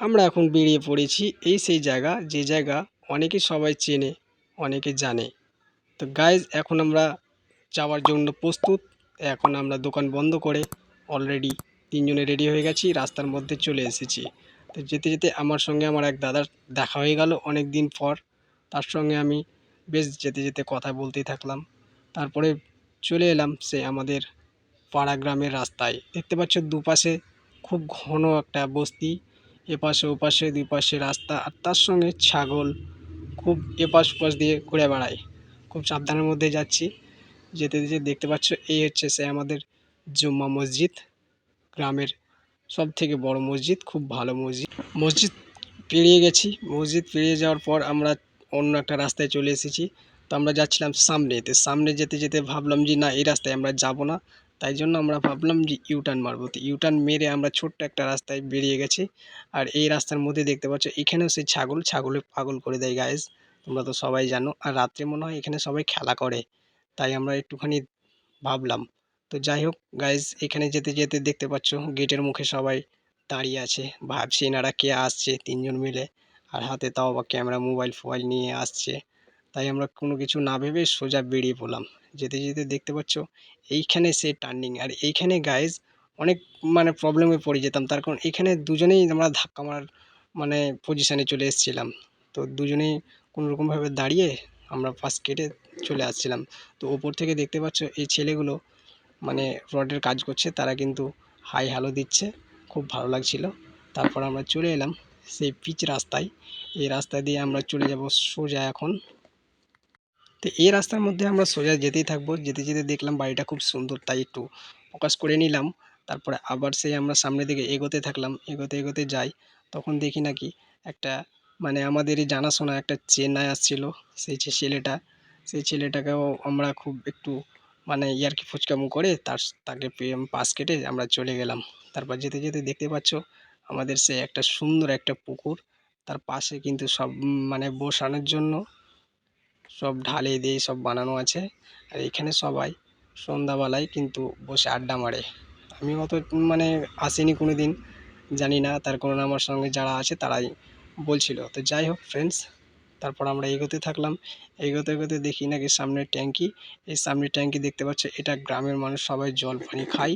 আমরা এখন বেরিয়ে পড়েছি এই সেই জায়গা যে জায়গা অনেকে সবাই চেনে, অনেকে জানে। তো গাইজ এখন আমরা যাওয়ার জন্য প্রস্তুত। এখন আমরা দোকান বন্ধ করে অলরেডি তিনজনে রেডি হয়ে গেছি, রাস্তার মধ্যে চলে এসেছি। তো যেতে যেতে আমার সঙ্গে আমার এক দাদার দেখা হয়ে গেল অনেক দিন পর। তার সঙ্গে আমি বেশ যেতে যেতে কথা বলতেই থাকলাম। তারপরে চলে এলাম সে আমাদের পাড়া গ্রামের রাস্তায়। দেখতে পাচ্ছ দুপাশে খুব ঘন একটা বস্তি, এপাশে ওপাশে দুই পাশে রাস্তা, আর তার সঙ্গে ছাগল খুব এপাশ ওপাশ দিয়ে ঘুরে বেড়ায়। খুব সাবধানের মধ্যে যাচ্ছি। যেতে যেতে দেখতে পাচ্ছ এই হচ্ছে সে আমাদের জুম্মা মসজিদ, গ্রামের সব থেকে বড় মসজিদ, খুব ভালো মসজিদ। মসজিদ পেরিয়ে গেছি, মসজিদ পেরিয়ে যাওয়ার পর আমরা অন্য একটা রাস্তায় চলে এসেছি। তো আমরা যাচ্ছিলাম সামনে, তো সামনে যেতে যেতে ভাবলাম যে না, এই রাস্তায় আমরা যাব না। তাই জন্য আমরা ভাবলাম যে ইউটার্ন মারবো। তো ইউটার্ন মেরে আমরা ছোট্ট একটা রাস্তায় বেরিয়ে গেছি। আর এই রাস্তার মধ্যে দেখতে পাচ্ছ এখানেও সেই ছাগলে পাগল করে দেয় গাইজ, তোমরা তো সবাই জানো। আর রাত্রে মনে হয় এখানে সবাই খেলা করে, তাই আমরা একটুখানি ভাবলাম। তো যাই হোক গাইজ, এখানে যেতে যেতে দেখতে পাচ্ছ গেটের মুখে সবাই দাঁড়িয়ে আছে। ভাবছি এনারা কে আসছে তিনজন মিলে, আর হাতে তাও বা ক্যামেরা মোবাইল ফোবাইল নিয়ে আসছে। তাই আমরা কোনো কিছু না ভেবে সোজা বেরিয়ে পড়লাম। যেতে যেতে দেখতে পাচ্ছ এইখানে সে টার্নিং, আর এইখানে গাইজ অনেক প্রবলেমে পড়ে যেতাম। তার কারণ এখানে দুজনেই আমরা ধাক্কা মারার পজিশানে চলে এসেছিলাম। তো দুজনেই কোনোরকমভাবে দাঁড়িয়ে আমরা পাশ কেটে চলে আসছিলাম। তো ওপর থেকে দেখতে পাচ্ছ এই ছেলেগুলো রডের কাজ করছে, তারা কিন্তু হাই হ্যালো দিচ্ছে, খুব ভালো লাগছিল। তারপর আমরা চলে এলাম সেই পিচ রাস্তায়। এই রাস্তা দিয়ে আমরা চলে যাব সোজা এখন। তো এই রাস্তার মধ্যে আমরা সোজা যেতেই থাকবো। যেতে যেতে দেখলাম বাড়িটা খুব সুন্দর, তাই একটু ফোকাস করে নিলাম। তারপরে আবার সেই আমরা সামনের দিকে এগোতে থাকলাম, এগোতে এগোতে যাই। তখন দেখি নাকি একটা আমাদেরই জানাশোনা একটা চেন্নাই আসছিল। ছেলেটা, সেই ছেলেটাকেও আমরা খুব একটু ইয়ার্কি ফুচকামো করে তাকে পাশ কেটে আমরা চলে গেলাম। তারপর যেতে যেতে দেখতে পাচ্ছ আমাদের সে একটা সুন্দর একটা পুকুর, তার পাশে কিন্তু সব বসানোর জন্য সব ঢালাই দিয়ে সব বানানো আছে। আর এখানে সবাই সন্ধ্যাবেলায় কিন্তু বসে আড্ডা মারে। আমি অত আসিনি কোনো দিন, জানি না, তার কারণ আমার সঙ্গে যারা আছে তারাই বলছিল। তো যাই হোক ফ্রেন্ডস, তারপর আমরা এগোতে থাকলাম। এগোতে এগোতে দেখি নাকি সামনের ট্যাঙ্কি। এই সামনের ট্যাঙ্কি দেখতে পাচ্ছ, এটা গ্রামের মানুষ সবাই জল পানি খায়।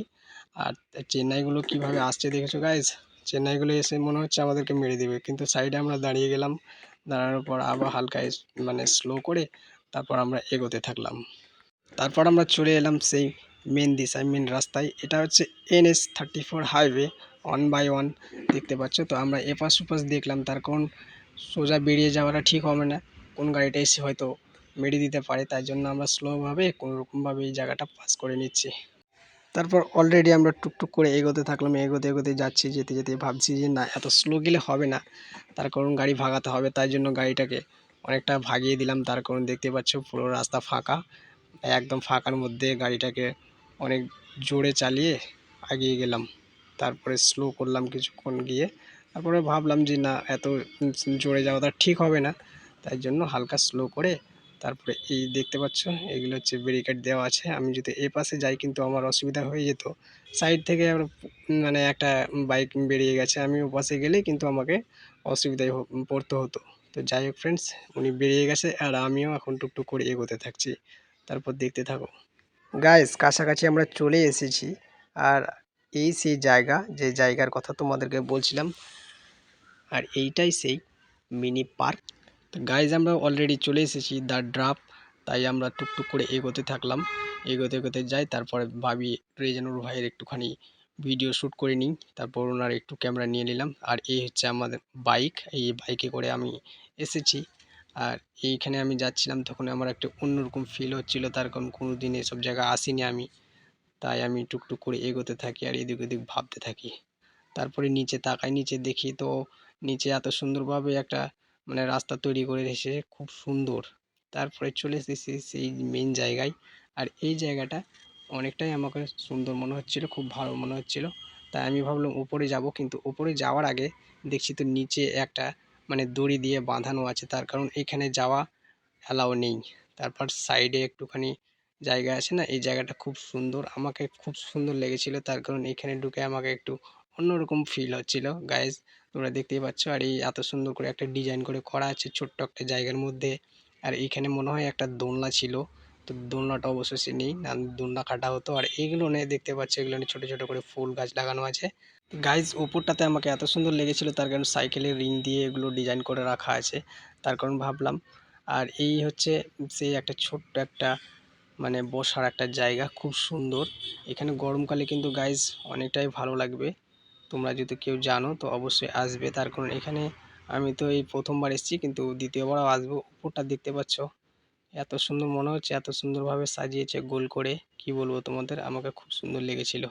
আর চেন্নাইগুলো কীভাবে আসছে দেখেছো গাইজ, চেন্নাইগুলো এসে মনে হচ্ছে আমাদেরকে মেরে দেবে। কিন্তু সাইডে আমরা দাঁড়িয়ে গেলাম, দাঁড়ানোর পর আবার হালকা স্লো করে তারপর আমরা এগোতে থাকলাম। তারপর আমরা চলে এলাম সেই মেন দিশায়, মেন রাস্তায়। এটা হচ্ছে NH-34 হাইওয়ে 1/1 দেখতে পাচ্ছ। তো আমরা এপাশ ওপাশ দেখলাম, তার কারণ সোজা বেরিয়ে যাওয়াটা ঠিক হবে না, কোন গাড়িটা এসে হয়তো মেরে দিতে পারে। তাই জন্য আমরা স্লোভাবে কোনোরকমভাবে এই জায়গাটা পাস করে নিচ্ছি। তারপর অলরেডি আমরা টুকটুক করে এগোতে থাকলাম, এগোতে এগোতে যাচ্ছি। যেতে যেতে ভাবছি যে না, এত স্লো গেলে হবে না, তার কারণ গাড়ি ভাগাতে হবে। তাই জন্য গাড়িটাকে অনেকটা ভাগিয়ে দিলাম। তার কারণ দেখতে পাচ্ছ পুরো রাস্তা ফাঁকা, একদম ফাঁকার মধ্যে গাড়িটাকে অনেক জোরে চালিয়ে এগিয়ে গেলাম। তারপরে স্লো করলাম কিছুক্ষণ গিয়ে, তারপরে ভাবলাম যে না, এত জোরে যাওয়াটা ঠিক হবে না। তাই জন্য হালকা স্লো করে তারপরে এই দেখতে পাচ্ছ এগুলো হচ্ছে ব্যারিকেড দেওয়া আছে। আমি যদি এ পাশে যাই কিন্তু আমার অসুবিধা হয়ে যেত। সাইড থেকে একটা বাইক বেরিয়ে গেছে, আমি ও পাশে গেলেই কিন্তু আমাকে অসুবিধায় পড়তে হতো। তো যাই হোক ফ্রেন্ডস, উনি বেরিয়ে গেছে আর আমিও এখন টুকটুক করে এগোতে থাকছি। তারপর দেখতে থাকো গাইস, কাছাকাছি আমরা চলে এসেছি। আর এই সেই জায়গা, যে জায়গার কথা তোমাদেরকে বলছিলাম, আর এইটাই সেই মিনি পার্ক। তো গাইজ আমরা অলরেডি চলে এসেছি দ্য ড্রপ। তাই আমরা টুকটুক করে এগোতে থাকলাম, এগোতে এগোতে যাই। তারপরে ভাবি রেজানুর ভাইয়ের একটুখানি ভিডিও শ্যুট করে নিই, তারপর ওনার একটু ক্যামেরা নিয়ে নিলাম। আর এই হচ্ছে আমাদের বাইক, এই বাইকে করে আমি এসেছি। আর এইখানে আমি যাচ্ছিলাম, তখন আমার একটা অন্যরকম ফিল হচ্ছিল, তার কারণ কোনো দিন এসব জায়গায় আসিনি আমি। তাই আমি টুকটুক করে এগোতে থাকি আর এদিক ওদিক ভাবতে থাকি। তারপরে নিচে তাকাই, নিচে দেখি তো নিচে এত সুন্দরভাবে একটা রাস্তা তৈরি করে রেখেছে, খুব সুন্দর। তারপরে চলে এসেছি সেই মেন জায়গায়। আর এই জায়গাটা অনেকটাই আমাকে সুন্দর মনে হচ্ছিল, খুব ভালো মনে হচ্ছিল। তাই আমি ভাবলাম উপরে যাব, কিন্তু উপরে যাওয়ার আগে দেখছি তো নিচে একটা দড়ি দিয়ে বাঁধানো আছে, তার কারণ এখানে যাওয়া অ্যালাউ নেই। তারপর সাইডে একটুখানি জায়গা আছে না, এই জায়গাটা খুব সুন্দর, আমাকে খুব সুন্দর লেগেছিল। তার কারণ এখানে ঢুকে আমাকে একটু অন্যরকম ফিল হচ্ছিল গাইজ, তোমরা দেখতেই পাচ্ছ। আর এই এত সুন্দর করে একটা ডিজাইন করে করা আছে ছোট্ট একটা জায়গার মধ্যে। আর এইখানে মনে হয় একটা দোলনা ছিল, তো দোলনাটা অবশ্যই নেই, না দোলনা কাটা হতো। আর এইগুলো নিয়ে দেখতে পাচ্ছ, এগুলো নিয়ে ছোটো ছোটো করে ফুল গাছ লাগানো আছে। গাইজ উপরটাতে আমাকে এত সুন্দর লেগেছিল, তার কারণ সাইকেলের রিং দিয়ে এগুলো ডিজাইন করে রাখা আছে, তার কারণ ভাবলাম। আর এই হচ্ছে সেই একটা ছোট্ট একটা মানে বসার একটা জায়গা, খুব সুন্দর। এখানে গরমকালে কিন্তু গাইজ অনেকটাই ভালো লাগবে। তোমরা যদি কেউ জানো তো অবশ্যই আসবে, তার কারণ এখানে আমি তো এই প্রথমবার এসেছি, কিন্তু দ্বিতীয়বারও আসবো। উপরটা দেখতে পাচ্ছ এত সুন্দর মনে হচ্ছে, এত সুন্দরভাবে সাজিয়েছে গোল করে, কি বলবো তোমাদের, আমাকে খুব সুন্দর লেগেছিল।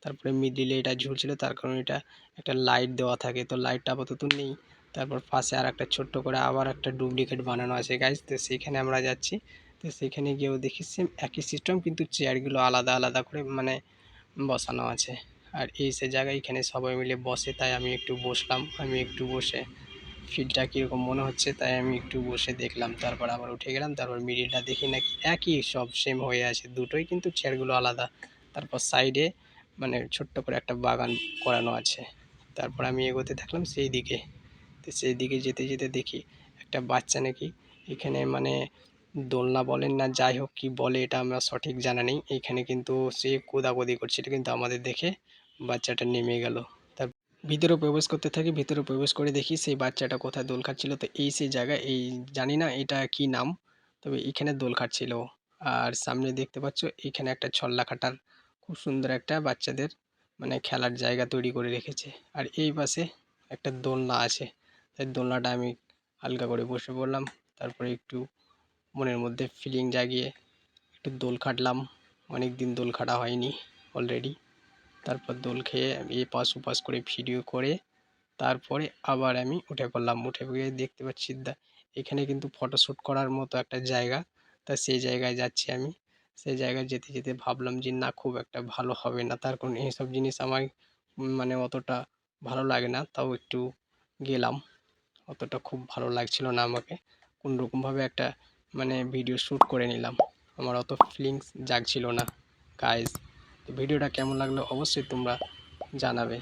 তারপরে মিডিলে এটা ঝুলছিল, তার কারণ এটা একটা লাইট দেওয়া থাকে, তো লাইটটা আপাতত নেই। তারপর পাশে আর একটা ছোট্ট করে আবার একটা ডুপ্লিকেট বানানো আছে গাইজ, তো সেইখানে আমরা যাচ্ছি। তো সেখানে গিয়েও দেখি সেম একই সিস্টেম, কিন্তু চেয়ারগুলো আলাদা আলাদা করে মানে বসানো আছে। আর এই সে জায়গায় এখানে সবাই মিলে বসে, তাই আমি একটু বসলাম। আমি একটু বসে ফিলটা কীরকম মনে হচ্ছে তাই আমি একটু বসে দেখলাম, তারপর আবার উঠে গেলাম। তারপর মিডিলটা দেখি নাকি একই সব সেম হয়ে আছে, দুটোই কিন্তু চেয়ারগুলো আলাদা। তারপর সাইডে মানে ছোট্ট করে একটা বাগান করানো আছে। তারপর আমি এগোতে থাকলাম সেই দিকে। তো সেই দিকে যেতে যেতে দেখি একটা বাচ্চা নাকি এখানে মানে দোলনা বলেন না যাই হোক কি বলে এটা আমার সঠিক জানা নেই, এখানে কিন্তু সে কোদাকুদি করছিল, কিন্তু আমাদের দেখে বাচ্চাটা নেমে গেল। তার ভিতরে প্রবেশ করতে থাকি, ভিতরে প্রবেশ করে দেখি সেই বাচ্চাটা কোথায় দোল খাচ্ছিল। তো এই সেই জায়গায়, এই জানি না এটা কি নাম, তবে এখানে দোল খাচ্ছিল। আর সামনে দেখতে পাচ্ছ এখানে একটা ছল্লা কাটার খুব সুন্দর একটা বাচ্চাদের মানে খেলার জায়গা তৈরি করে রেখেছে। আর এই পাশে একটা দোলনা আছে, তাই দোলনাটা আমি হালকা করে বসে পড়লাম। তারপরে একটু মনের মধ্যে ফিলিং জাগিয়ে একটু দোল খাটলাম, অনেক দিন দোল খাটা হয়নি অলরেডি। তারপর দোল খেয়ে এপাশ ওপাশ করে ভিডিও করে তারপরে আবার আমি উঠে পড়লাম। উঠে গিয়ে দেখতে পাচ্ছি এখানে কিন্তু ফটোশ্যুট করার মতো একটা জায়গা, তা সেই জায়গায় যাচ্ছি আমি। সেই জায়গায় যেতে যেতে ভাবলাম যে না, খুব একটা ভালো হবে না, তার কারণ এইসব জিনিস আমার মানে অতটা ভালো লাগে না, তাও একটু গেলাম। অতটা খুব ভালো লাগছিল না আমাকে, কোনোরকমভাবে একটা মানে ভিডিও শ্যুট করে নিলাম, আমার অত ফিলিংস জাগছিল না গাইজ। তো ভিডিওটা কেমন লাগলো অবশ্যই তোমরা জানাবে।